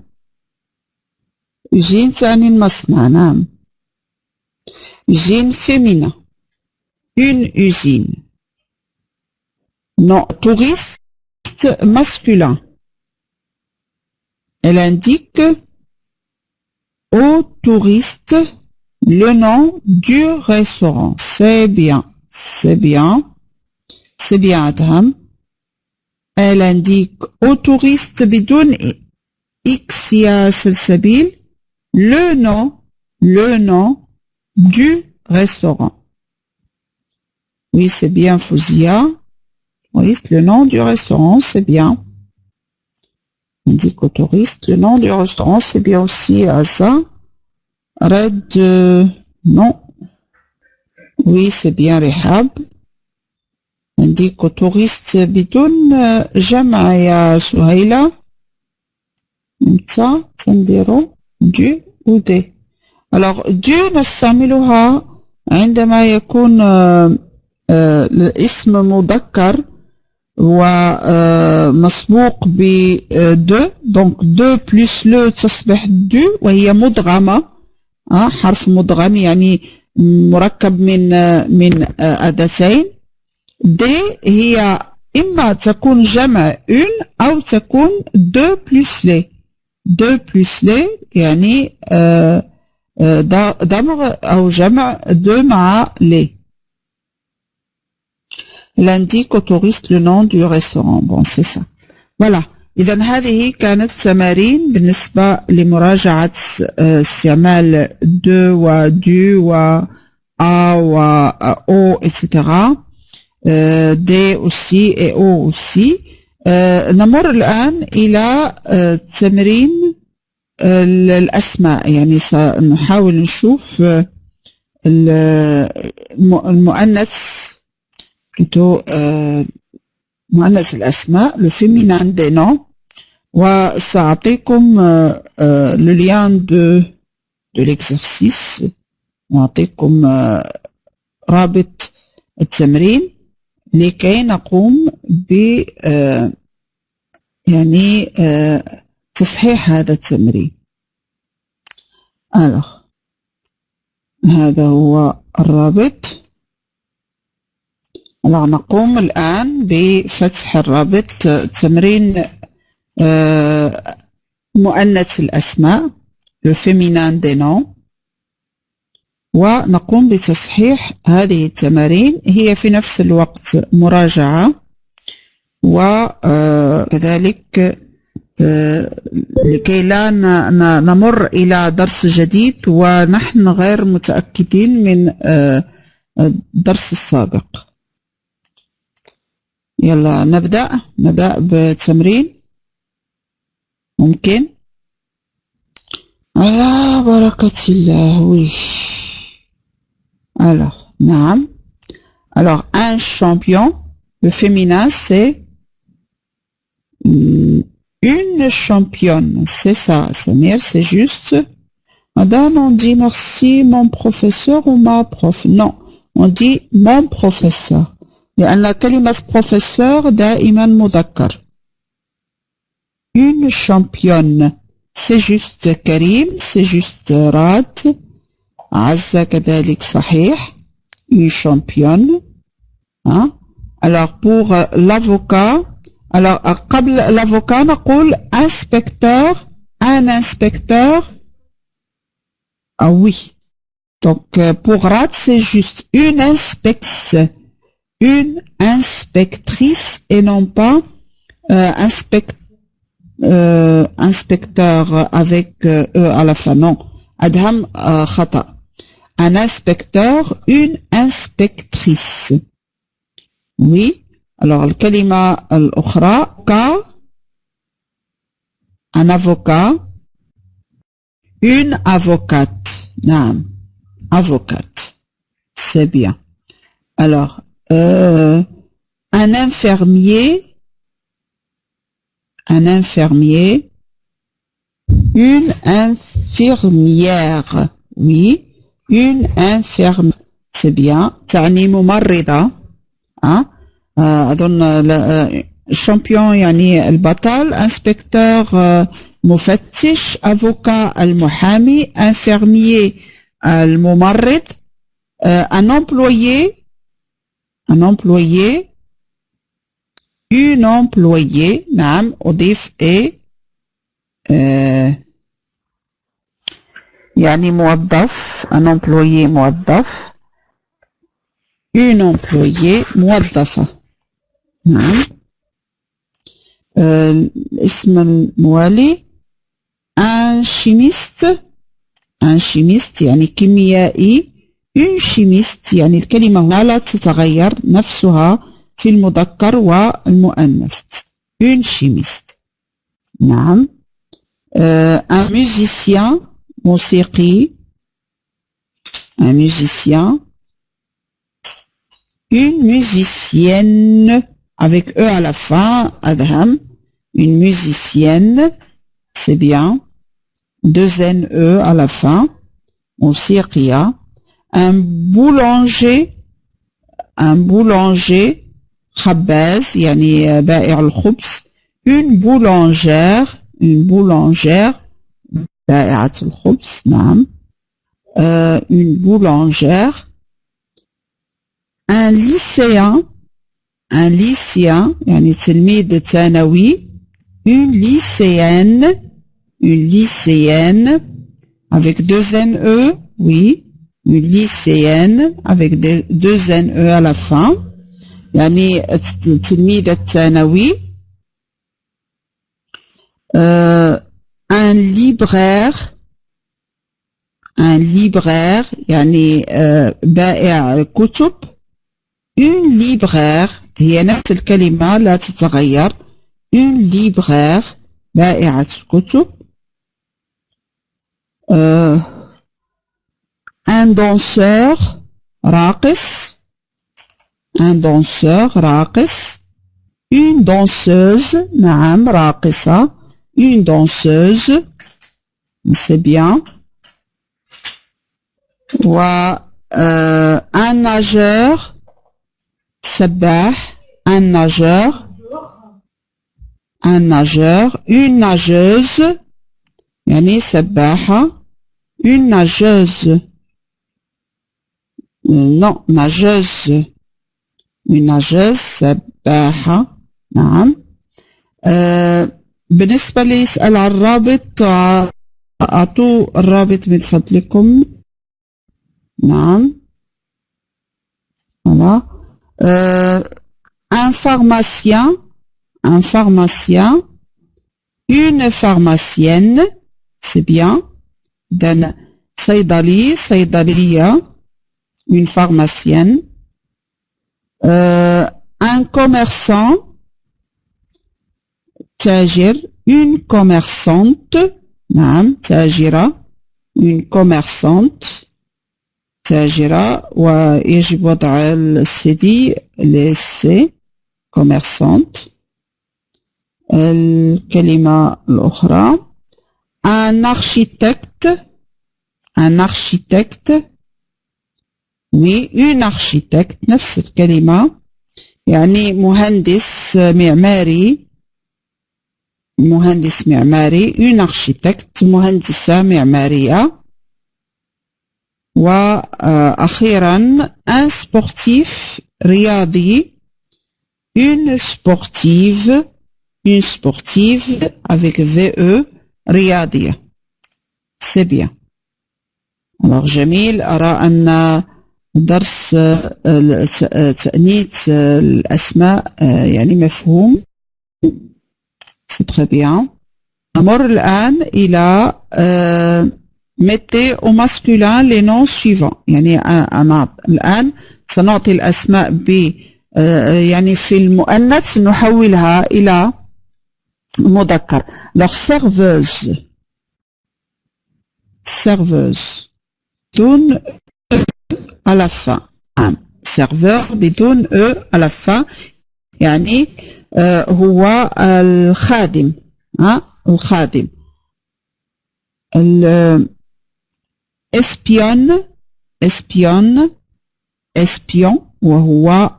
usine تعني المصنع. نعم. usine féminin. une usine. non touriste masculin. Elle indique aux touristes le nom du restaurant. C'est bien. C'est bien. C'est bien, Adham. Elle indique aux touristes بدون X يا سلسبيل le nom du restaurant. Oui, c'est bien, Fouzia. Oui, le nom du restaurant, c'est bien. Indique aux touristes le nom du restaurant, c'est bien aussi, Asa. Red, non. Oui, c'est bien, Rehab. Indique aux touristes بدون جمع يا سهيلة. نتا تنديرو du ou des. Alors, du نستعملها عندما يكون الاسم مذكر ومسبوق ب de. donc de plus le تصبح du وهي مدغمة. حرف مدغم يعني مركب من أداتين. دي هي إما تكون جمع une أو تكون deux plus les. deux plus les يعني دمغ أو جمع deux مع les. Elle indique aux touristes le nom du restaurant. Bon, c'est ça. Voilà. إذن هذه كانت تمارين بالنسبة لمراجعة استعمال de و du و a و o etc. D aussi et O aussi. نمر الآن إلى تمرين الأسماء. يعني سنحاول نشوف المؤنث plutôt مؤنث الأسماء le féminin des noms. وسأعطيكم le lien de l'exercice. نعطيكم رابط التمرين لكي نقوم ب يعني تصحيح هذا التمرين. alors هذا هو الرابط. alors نقوم الآن بفتح الرابط. تمرين مؤنث الأسماء le féminin des noms. ونقوم بتصحيح هذه التمارين. هي في نفس الوقت مراجعة، وكذلك لكي لا نمر إلى درس جديد ونحن غير متأكدين من الدرس السابق. يلا نبدأ بالتمرين. ممكن على بركة الله. وي alors نعم. alors un champion, le féminin c'est une championne, c'est ça Samir, c'est juste. Madame, on dit merci mon professeur ou ma prof. Non, on dit mon professeur لأن كلمة professeur دائما مذكر. une championne c'est juste كريم, c'est juste راد. عزة كذلك صحيح. une championne. hein? alors pour l'avocat, alors قبل l'avocat نقول inspecteur, un inspecteur. ah oui, donc pour Rad c'est juste une inspectrice et non pas inspecteur avec E à la fin. non, أدهم خطأ. un inspecteur, une inspectrice. oui. alors الكلمة الأخرى un avocat, une avocate. نعم avocate, c'est bien. alors un infirmier, une infirmière. oui, une infirmière, c'est bien. تعني ممرضة. أظن champion يعني البطل. inspecteur مفتش. avocat المحامي. infirmier الممرض. un employé, une employée. نعم أضيف يعني موظف. un employé موظف. une employée موظفة. نعم. الاسم الموالي un chimiste يعني كيميائي. une chimiste يعني الكلمة هنا لا تتغير نفسها في المذكر والمؤنث. une chimiste. نعم. un musicien موسيقي. un musicien. une musicienne avec E à la fin. أدهم. une musicienne, c'est bien. 2 N-E à la fin. موسيقية. un boulanger خباز يعني بائع الخبز. une boulangère بائعة الخبز. نعم. une boulangère. un lycéen يعني تلميذ ثانوي. une lycéenne avec 2 N-E. oui, une lycéenne avec 2 N-E à la fin يعني تلميذة ثانوي. un libraire يعني بائع كتب. une libraire هي نفس الكلمة لا تتغير. une libraire بائعة الكتب. un danseur راقص. une danseuse. نعم راقصة. une danseuse, c'est bien. un nageur سباح. un nageur. une nageuse يعني سباحة. une nageuse. non, nageuse. une nageuse سباحة. نعم. بالنسبة لي يسأل عن الرابط. أعطوا الرابط من فضلكم. نعم. Voilà. Un pharmacien, une pharmacienne, c'est bien. Dan صيدلي, صيدلية, une pharmacienne. Un commerçant, تاجر, une commerçante, نعم, تاجرة, une commerçante, تاجرة, ويجب وضع السي للسي commerçante. الكلمة الأخرى un architecte, oui, une architecte, نفس الكلمة, يعني مهندس معماري, une architecte, مهندسة معمارية. وأخيرا un sportif رياضي, une sportive avec VE رياضية. c'est bien. alors جميل. أرى أن درس تأنيث الأسماء يعني مفهوم. c'est très bien. نمر الآن إلى mettez au masculin les noms suivants. يعني الآن سنعطي الأسماء يعني في المؤنث نحولها إلى مذكر. alors serveuse بدون à la fin. serveur بدون à la fin يعني هو الخادم. الخادم. espion وهو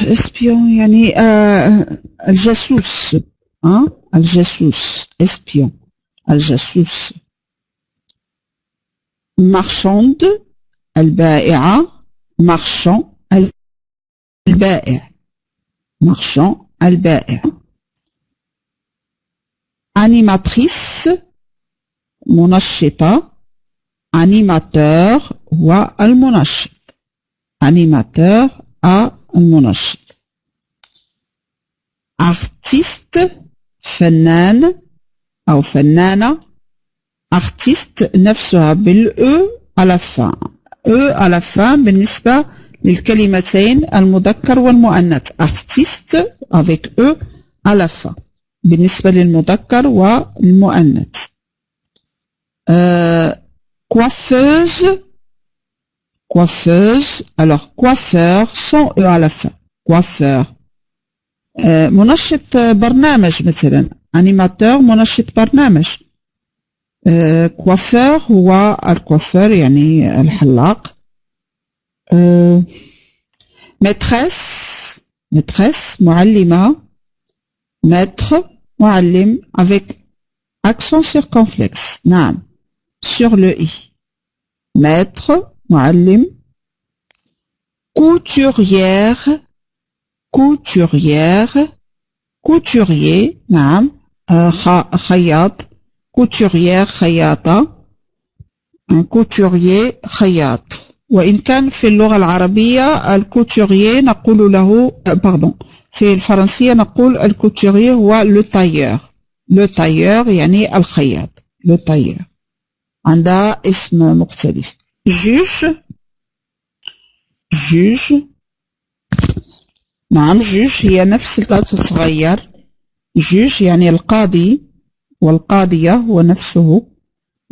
espion يعني الجاسوس. الجاسوس espion الجاسوس. marchande البائعة, marchand البائع, marchand البائع. animatrice منشطة, animateur والمنشط, animateur المنشط. artiste فنان أو فنانة, artiste نفسها بالأو على fin. على fin بالنسبة للكلمتين المذكر والمؤنث. artiste avec E à la fin بالنسبة للمذكر والمؤنث. coiffeuse alors coiffeur sans E à la fin. coiffeur. منشط برنامج مثلا, animateur منشط برنامج. coiffeur هو الكوافير يعني الحلاق. maîtresse معلمة, maître معلم avec accent circonflexe. نعم, sur le i. maître معلم. couturier نعم, خياط. couturière خياطة, un couturier خياط. وإن كان في اللغة العربية الكوتوريي نقول له في الفرنسية نقول الكوتوريي هو لو تايور يعني الخياط. لو تايور عندها اسم مختلف. جوج نعم, جوج هي نفس لا تتغير. جوج يعني القاضي والقاضية هو نفسه.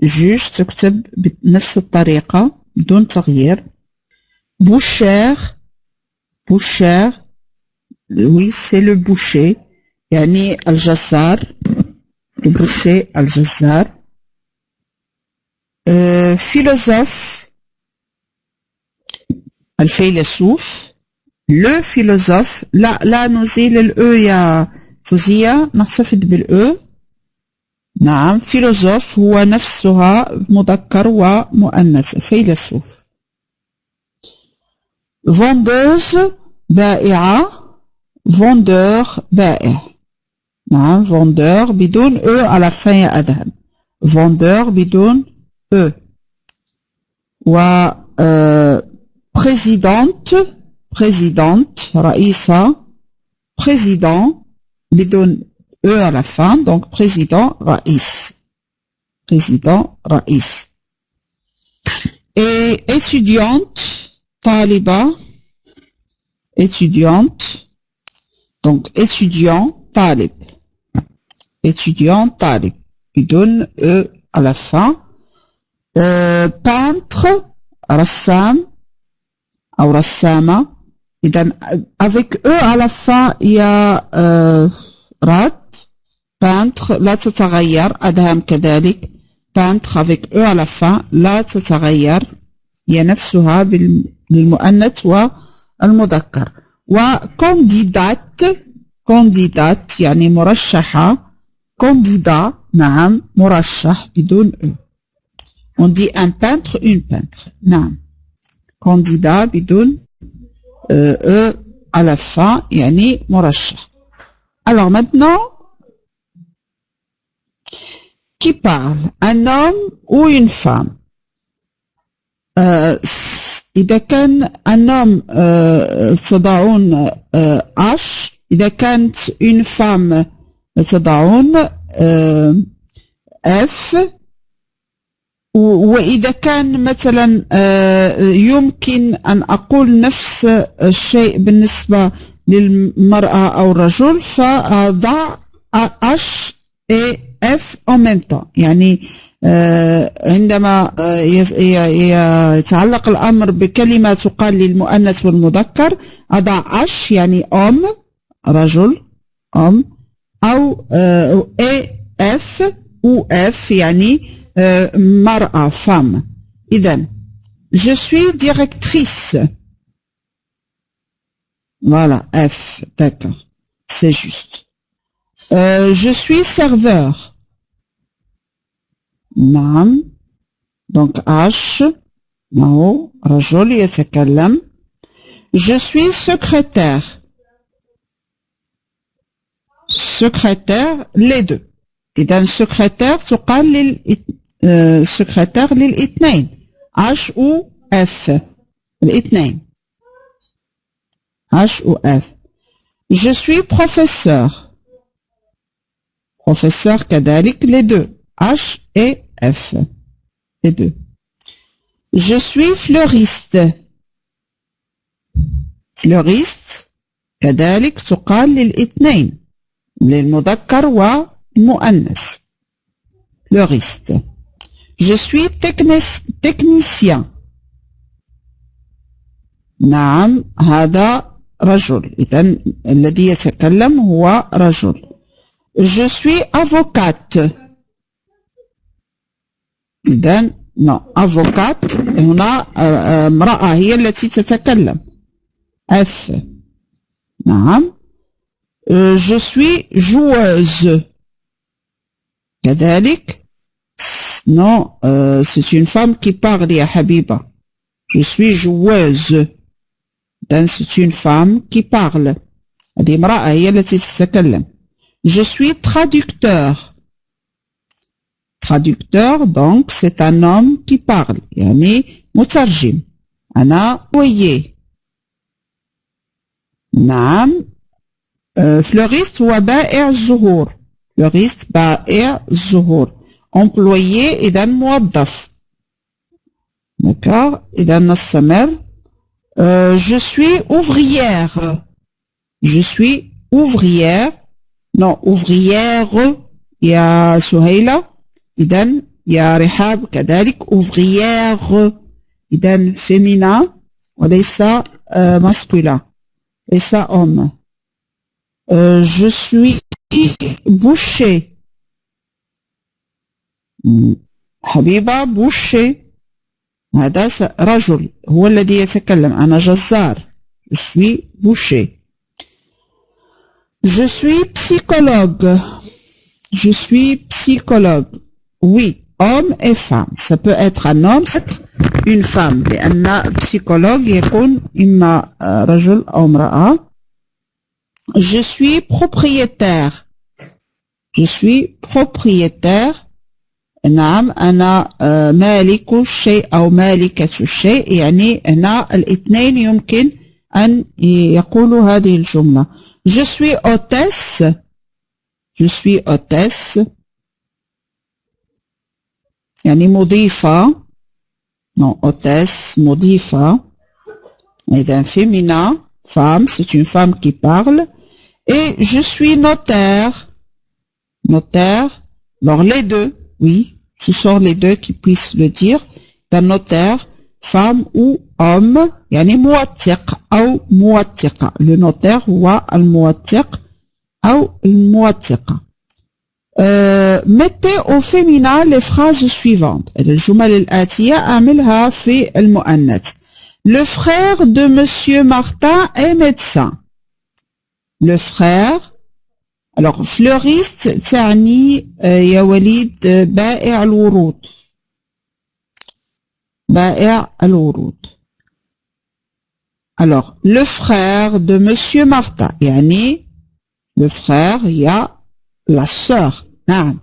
جوج تكتب بنفس الطريقة بدون تغيير. boucher oui c'est le boucher يعني الجزار. le boucher الجزار. philosophe الفيلسوف. le philosophe لا نزيل الأو يا فوزية, نحتفظ بالأو. نعم, فيلسوف هو نفسها مذكر ومؤنث فيلسوف. vendeuse بائعة, vendeur بائع. نعم, vendeur بدون او على fin يا أذهب. vendeur بدون E. و présidente رئيسة président بدون E à la fin, donc président رئيس et étudiante طالبة étudiante, donc étudiant طالب بدون E à la fin. Peintre رسام أو رسامة. إذن avec E à la fin il y a رات. peintre لا تتغير. أدهم كذلك. peintre avec E à la fin لا تتغير، هي نفسها للمؤنث والمذكر. وكانديدات يعني مرشحة. candidat نعم مرشح بدون E. On dit un peintre, une peintre. نعم. candidat بدون E à la fin يعني مرشح. Alors maintenant, qui parle? Un homme ou une femme? إذا كان un homme تضعون H. إذا كانت une femme تضعون F. وإذا كان مثلا يمكن أن أقول نفس الشيء بالنسبة للمرأة أو الرجل فضع H et F en même temps. يعني عندما يتعلق الأمر بكلمة تقال للمؤنث والمذكر أضع H يعني homme رجل homme أو et F ou F يعني mar'a, femme. إذن je suis directrice. Voilà, F, d'accord, c'est juste. Je suis serveur. نعم. donc H معه رجل يتكلم. je suis secrétaire. les deux. إذن secrétaire تقال secrétaire للاثنين H ou F. الاثنين H ou F. je suis professeur. كذلك les deux H et F. les deux. je suis fleuriste. كذلك تقال للاثنين للمذكر والمؤنث. fleuriste. je suis technicien. نعم هذا رجل. إذن الذي يتكلم هو رجل. je suis avocate. إذن non avocate هنا امرأة هي التي تتكلم. F. نعم. je suis joueuse. كذلك non c'est une femme qui parle يا حبيبة. je suis joueuse. إذن c'est une femme qui parle. هذه امرأة هي التي تتكلم. je suis traducteur. donc c'est un homme qui parle يعني مترجم. أنا employé. نعم. fleuriste هو بائع الزهور. بائع الزهور. employé إذن موظف. d'accord. إذن نستمر. je suis ouvrière. non ouvrière يا سهيلة. إذن يا رحاب كذلك ouvrière. إذن féminin وليس masculin. ليس homme. je suis boucher. حبيبة boucher هذا رجل هو الذي يتكلم. أنا جزار. je suis boucher. je suis psychologue. oui, homme et femme. ça peut être un homme, une femme. لأن psychologue يكون إما رجل أو امرأة. je suis propriétaire. نعم أنا مالك الشيء أو مالكة الشيء، يعني هنا الاثنين يمكن أن يقولوا هذه الجملة. Je suis hôtesse. Je suis hôtesse يعني مضيفة. Non, hôtesse, مضيفة. إذا féminin, femme, c'est une femme qui parle. Et je suis notaire. Notaire. Alors les deux, oui, ce sont les deux qui puissent le dire. Un notaire, femme ou homme. يعني موثق أو موثقة. Le notaire هو الموثق أو الموثقة. mettez au féminin les phrases suivantes. الجمل الآتية أعملها في المؤنث. Le frère de Monsieur Martin est médecin. Le frère. Alors fleuriste تعني يا وليد بائع الورود. بائع الورود. Alors le frère de Monsieur Martin يعني le frère il y a la sœur. نعم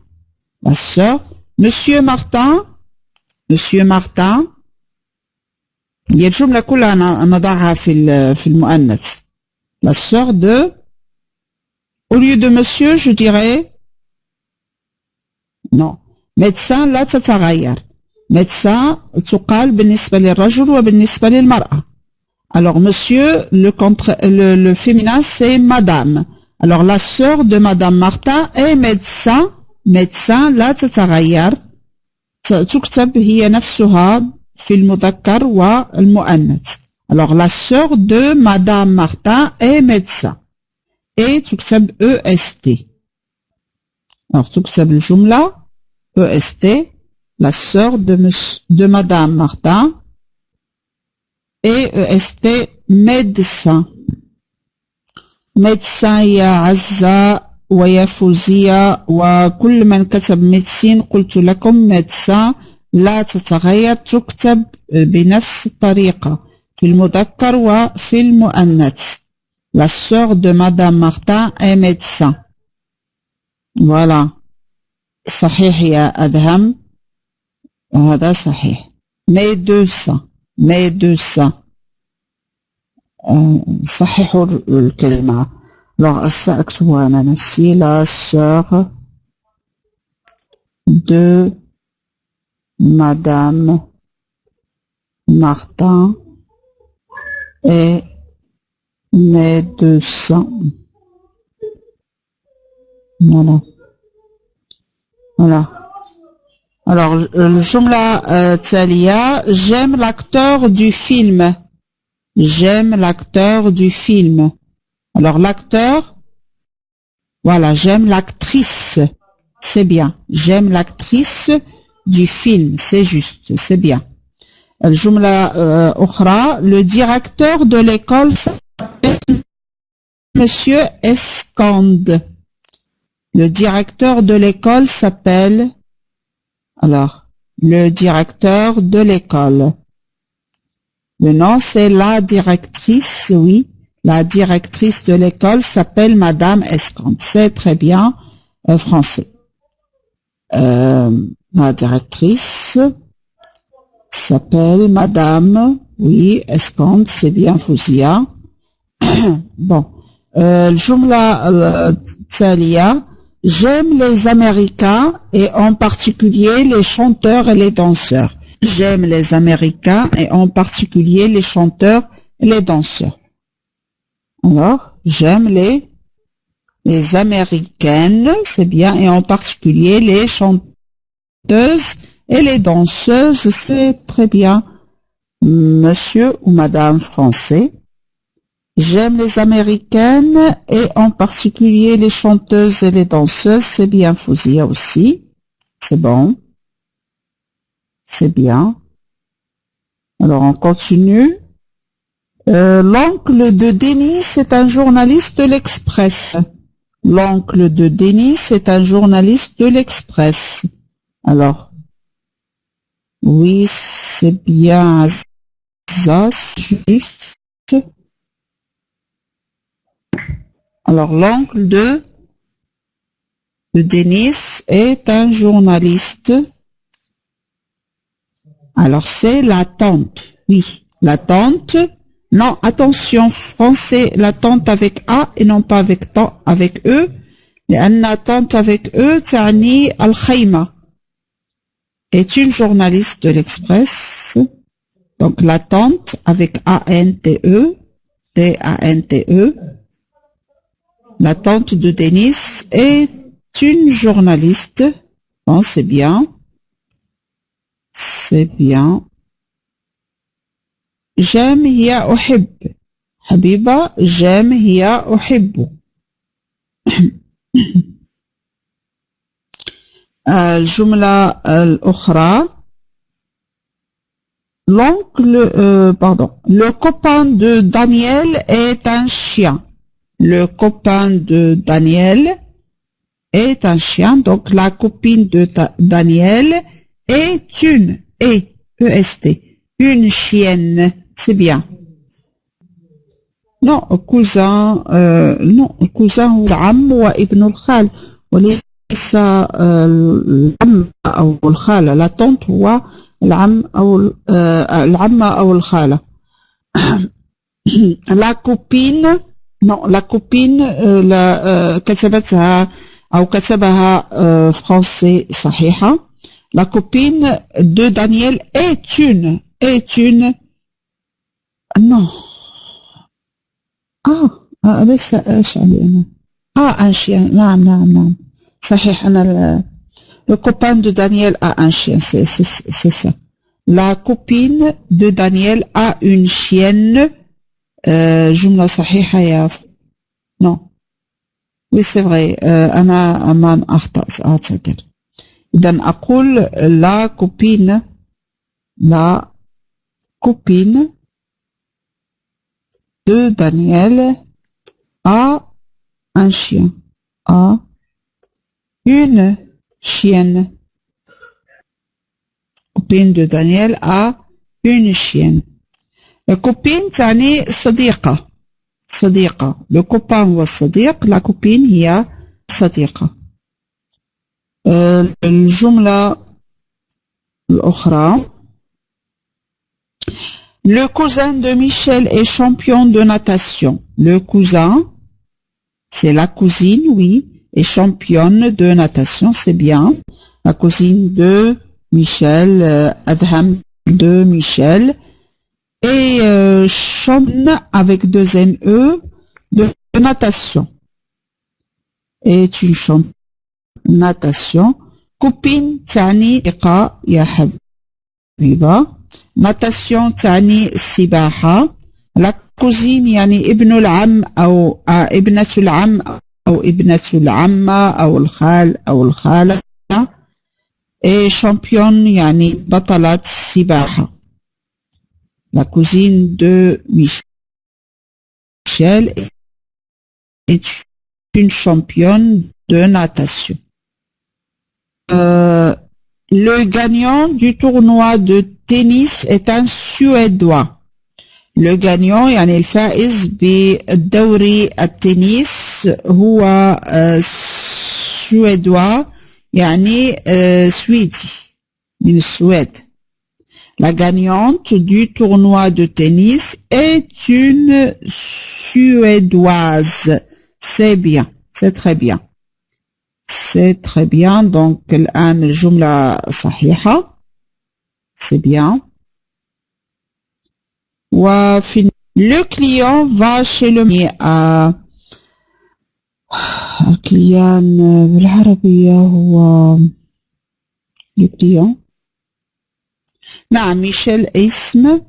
la sœur. Monsieur Martin. Monsieur Martin. هي الجملة كلها نضعها في المؤنث. La sœur de. Au lieu de monsieur, je dirais. Non. médecin لا تتغير. médecin تقال بالنسبة للرجل وبالنسبة للمرأة. Alors monsieur, le féminin c'est madame. Alors la sœur de madame Martin est médecin. médecin لا تتغير. تكتب هي نفسها في المذكر والمؤنث. Alors la sœur de madame Martin est médecin. Et تكتب EST. Alors تكتب الجملة EST. La sœur de madame Martin et EST médecin. médecin يا عزة ويا فوزية وكل من كتب ميدسين قلت لكم médecin لا تتغير. تكتب بنفس الطريقة في المذكر وفي المؤنث. La sœur de madame Martin est médecin. Voilà. صحيح يا أدهم. هذا صحيح. médecin. صححوا الكلمة. Alors سأكتبها أنا نفسي. La sœur de madame Martin est médecin. Voilà. Alors الجملة التالية. J'aime l'acteur du film. J'aime l'acteur du film. Alors l'acteur. Voilà, j'aime l'actrice. C'est bien. J'aime l'actrice du film. C'est juste, c'est bien. الجملة أخرى. Le directeur de l'école s'appelle Monsieur Escande. Le directeur de l'école s'appelle. Alors, le directeur de l'école. Le nom c'est la directrice, oui. La directrice de l'école s'appelle Madame Escande. C'est très bien français. La directrice s'appelle Madame, oui, Escande, c'est bien Fouzia. Bon. الجملة التالية. J'aime les Américains et en particulier les chanteurs et les danseurs. J'aime les Américains et en particulier les chanteurs et les danseurs. Alors, j'aime les Américaines, c'est bien, et en particulier les chanteuses et les danseuses, c'est très bien. Monsieur ou madame français. J'aime les Américaines et en particulier les chanteuses et les danseuses, c'est bien Fouzia aussi. C'est bon. C'est bien. Alors on continue. L'oncle de Denis, c'est un journaliste de l'Express. L'oncle de Denis, c'est un journaliste de l'Express. Alors, oui, c'est bien ça, c'est juste. Alors, l'oncle de Denis est un journaliste Alors, c'est l'attente. Oui, l'attente. Non, attention, français, l'attente avec A et non pas avec temps, avec E. L'attente avec E, تعني الخيمة. Est une journaliste de l'Express. Donc, l'attente avec A-N-T-E, T-A-N-T-E. L'attente de Denis est une journaliste. Bon, c'est bien. C'est bien. J'aime هي أحب. حبيبة j'aime هي أحب. الجملة الأخرى. Le copain de Daniel est un chien. Le copain de Daniel est un chien. Donc, la copine de Daniel est une, E-S-T, une chienne. C'est bien. Non, cousin, non, cousin هو العم وابن الخال وليس العم أو الخالة. La tante هو العم أو العمة أو الخالة. La copine, non, la copine كتبتها أو كتبها français صحيحة. La copine de Daniel est une, non. ليس ايش علي انا un chien. نعم صحيح. انا le copain de Daniel a un chien, c'est ça. La copine de Daniel a une chienne. جملة صحيحة يا non. Oui, c'est vrai. أنا أمان أخطأت أعتذر. إذن أقول la copine de Daniel a un chien, a une chienne. Copine de Daniel a une chienne. La copine تعني صديقة. Le copain هو الصديق. La copine هي صديقة. الجملة الأخرى. Le cousin de Michel est champion de natation. Le cousin, c'est la cousine, oui, est championne de natation, c'est bien. La cousine de Michel, Adham de Michel, et championne avec deux N-E de natation. Est une championne de natation. Copine, tani, iqa, ya habiba. Natation تعني السباحة. La cousine يعني ابن العم أو ابنة العم أو ابنة العمة أو الخال أو الخالة. et championne يعني بطلة السباحة. La cousine de Michel est une championne de natation. Le gagnant du tournoi de tennis est un Suédois. Le gagnant يعني الفائز بالدوري التنس هو سويدوا يعني سويدي من السويد. La gagnante du tournoi de tennis est une Suédoise. C'est bien, c'est très bien. C'est très bien. Donc الآن الجملة صحيحة. C'est bien. Le client va chez le الكليان بالعربية هو le client. نعم ميشيل اسم.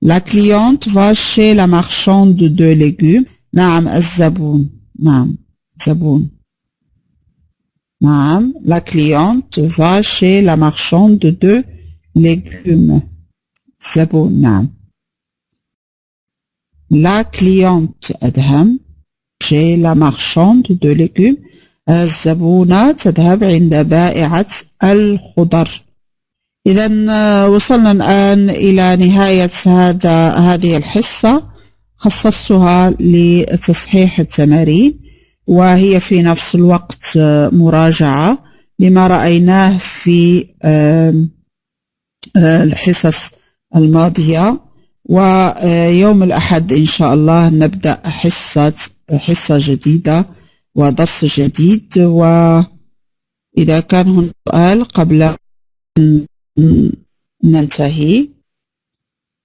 La cliente va chez la marchande de légumes. نعم الزبون. نعم زبون. نعم la cliente va chez la marchande de légumes. زبون. نعم. La cliente أدهم chez la marchande de légumes. الزبونة تذهب عند بائعة الخضر. إذن وصلنا الآن إلى نهاية هذه الحصة. خصصتها لتصحيح التمارين وهي في نفس الوقت مراجعة لما رأيناه في الحصص الماضية. ويوم الأحد إن شاء الله نبدأ حصة جديدة ودرس جديد. وإذا كان هناك سؤال قبل أن ننتهي،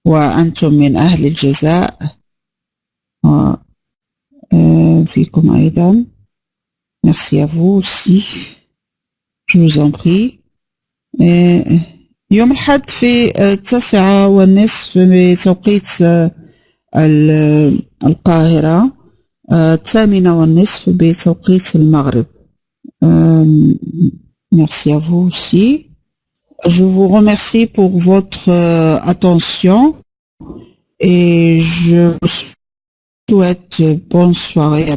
وأنتم من أهل الجزاء فيكم أيضا. Merci à vous aussi. Je vous en prie. يوم الأحد في 9:30 بتوقيت القاهرة، 8:30 بتوقيت المغرب. Merci à vous aussi. Je vous remercie pour votre attention et je vous souhaite bonne soirée.